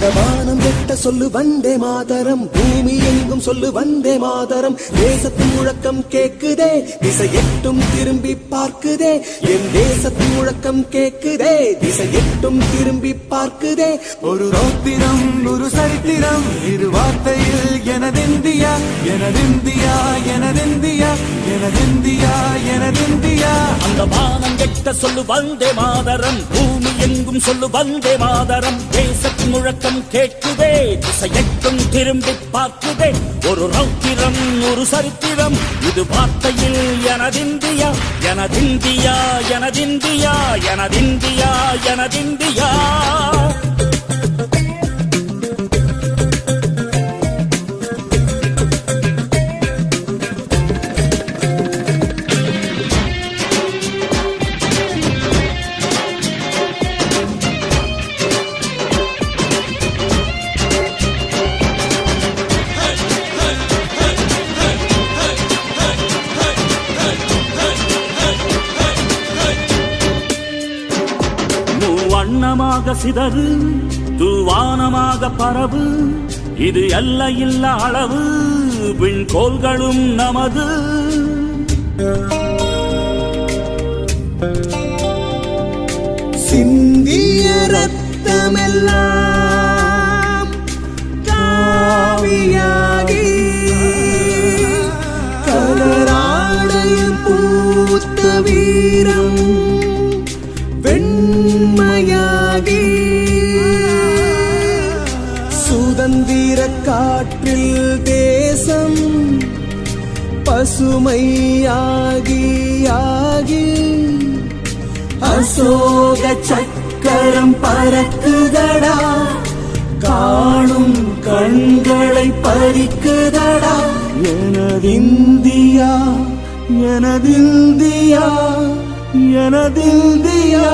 அந்த வானம் வெட்ட சொல்லு வந்தே மாதரம், பூமி எங்கும் சொல்லு வந்தே மாதரம். தேசத்தின் முழக்கம் கேக்குதே, திசை எட்டும் திரும்பி பார்க்குதே. என் தேசத்தின் முழக்கம் கேக்குதே, திசை எட்டும் திரும்பி பார்க்குதே. ஒரு ரௌத்திரம் ஒரு சரித்திரம், இரு வார்த்தையில் எனதிந்தியா எனதிந்தியா எனதிந்தியா எனதிந்தியா எனதிந்தியா. அந்த வானம் கெட்ட சொல்லு வந்தே மாதரம், பூமி எங்கும் சொல்லு வந்தே மாதரம். தேசத்தின் முழக்கம் கேட்குதே, திசை எட்டும் திரும்பி பார்க்குதே. ஒரு ரௌத்திரம் ஒரு சரித்திரம், இது வார்த்தையில் எனதிந்தியா எனதிந்தியா எனதிந்தியா எனதிந்தியா எனதிந்தியா. வண்ணமாக சிதறு தூவானமாக பரவு, இது எல்லையில்ல அளவு, விண்கோள்களும் நமது. சிந்திய ரத்தமெல்லாம் காவியாகி, கலராடையில் பூத்த வீரம் வெண்மையாகி, சுதந்திர காற்றில் தேசம் பசுமையாகி ஆகி, அசோக சக்கரம் பறக்குதடா, காணும் கண்களை பறிக்குதடா. எனதிந்தியா எனதிந்தியா எனதிந்தியா.